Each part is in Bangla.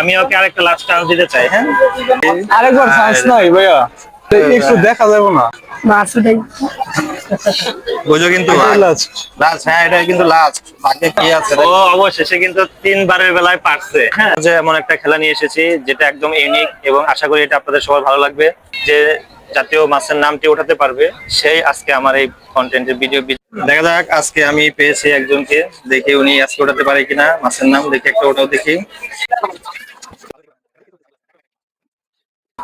আমি ওকে আরেকটা লাস্ট চান্স দিতে চাই। হ্যাঁ, আরেকবার চান্স নাই ভাইয়া, একটু দেখা যাবে না? বুঝো কিন্তু লাস্ট। লাস্ট, হ্যাঁ এটা কিন্তু লাস্ট। ভাগ্যে কি আছে, ও অবশেষে কিন্তু 3 বারের বেলায় পারছে। হ্যাঁ, যে এমন একটা খেলা নিয়ে এসেছি যেটা একদম ইউনিক এবং আশা করি এটা আপনাদের সবার ভালো লাগবে। যে জাতীয় মাছের নামটি ওঠাতে পারবে সেই আজকে আমার এই কন্টেন্টের ভিডিও। দেখা যাক আজকে আমি পেয়েছি একজনকে, দেখি উনি আজকে ওঠাতে পারে কিনা মাছের নাম। দেখি একটা ওটাও দেখি।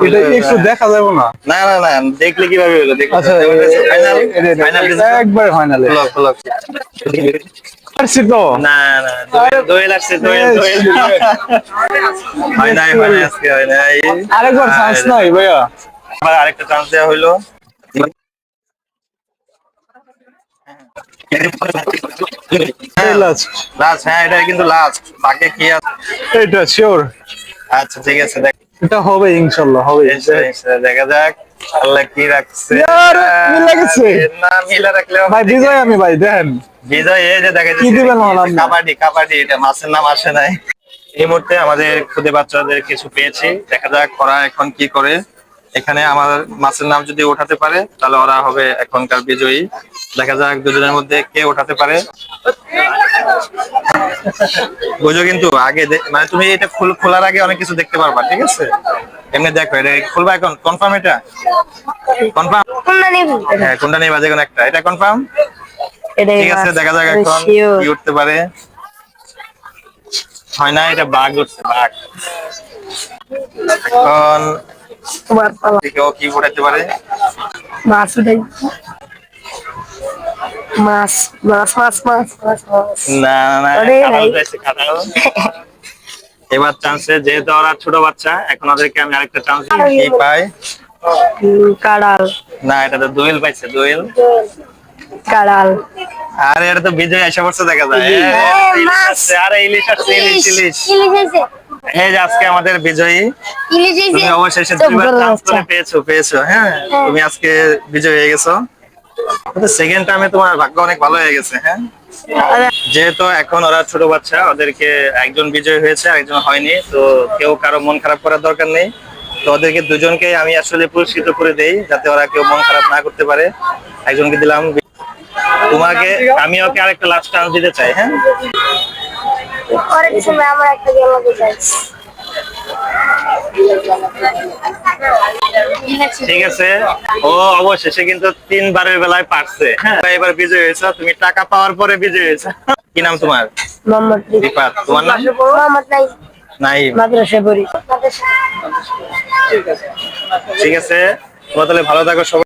এটা একটু দেখা যাবে না? না না না, দেখলে কিভাবে হলো? দেখলে আচ্ছা, ফাইনাল ফাইনাল একবার ফাইনালে পারছি তো। না না, দোয়েল আসছে, দোয়েল দোয়েল হয় নাই, হয় নাই, আজকে হয় নাই। আরেকবার চান্স নাই ভাইয়া? আবার আরেকটা চান্স দেওয়া হইলো। লাস্ট। লাস্ট, হ্যাঁ এটা কিন্তু লাস্ট। ভাগ্যে কি আছে? এটা শিওর। আচ্ছা ঠিক আছে, দেখ এটা হবে ইনশাআল্লাহ, হবে। দেখা যাক আল্লাহ কি রাখছে। ইয়ার মিলে গেছে। না মিলা রাখলেও ভাই বিজয় আমি, ভাই দেন বিজয়। এই যে দেখা কি দিবেন বললাম? কাবাডি, কাবাডি। এটা মাছের নাম আসে নাই এই মুহূর্তে। আমাদের খুদে বাচ্চাদের কিছু পেয়েছি, দেখা যাক ওরা এখন কি করে। এখানে আমার মাছের নাম যদি ওঠাতে পারে তাহলে ওরা হবে এখনকার বিজয়ী। দেখা যাক দুজনের মধ্যে কে ওঠাতে পারে। বুঝো কিন্তু আগে মানে তুমি এটা খোলার আগে অনেক কিছু দেখতে পারবা, ঠিক আছে? এমনি দেখো, এটা খুলবা এখন কনফার্ম? এটা কনফার্ম? হ্যাঁ, কোনটা নেই বাজে কোন একটা, এটা কনফার্ম? ঠিক আছে, দেখা যাক এখন কি উঠতে পারে। হয় না, এটা বাঘ উঠছে, বাঘ। এখন ও কি উঠাতে পারে? মাছ উঠাই। মাছ মাছ মাছ মাছ মাছ মাছ। না না, আরে কাঁঠাল ভাই। উঠাইছে, কাঁঠাল। এবার চান্সে, যেহেতু ওরা ছোট বাচ্চা, এখন ওদেরকে আমি আরেকটা চান্স দিই, কি পাই। কাড়াল। না, এটা তো দোয়েল পাইছে, দোয়েল। কাড়াল। আরে এটা তো বিজয় এসে পড়ছে, দেখা যায়। ইলিশ আসছে, আরে ইলিশ আসছে, ইলিশ ইলিশ। এই যে আজকে আমাদের বিজয়ী। তুমি অবশেষে 2বার চান্স করে পেয়েছো, পেয়েছো। হ্যাঁ, তুমি আজকে বিজয়ী হয়ে গেছো। সেকেন্ড টাইমে তোমার ভাগ্য অনেক ভালো হয়ে গেছে। হ্যাঁ, যেহেতু এখন ওরা ছোট বাচ্চা, ওদেরকে একজন বিজয় হয়েছে আরেকজন হয়নি, তো কেউ কারো মন খারাপ করার দরকার নেই। তো ওদেরকে দুজনকে আমি আসলে পুরস্কৃত করে দেই, যাতে ওরা কেউ মন খারাপ না করতে পারে। একজনকে দিলাম, তোমাকে আমি ওকে আরেকটা লাস্ট চান্স দিতে চাই। হ্যাঁ, ঠিক আছে। ও অবশেষে কিন্তু 3 বারের বেলায় পারছে। হ্যাঁ, এবার বিজয় হয়েছে। তুমি টাকা পাওয়ার পরে বিজয় হয়েছে। কি নাম তোমার? মোহাম্মদ রিফাত। তোমার নাম? মোহাম্মদ নাই। মাদ্রাসায় পড়ি। ঠিক আছে, তোমরা তাহলে ভালো থাকো সবাই।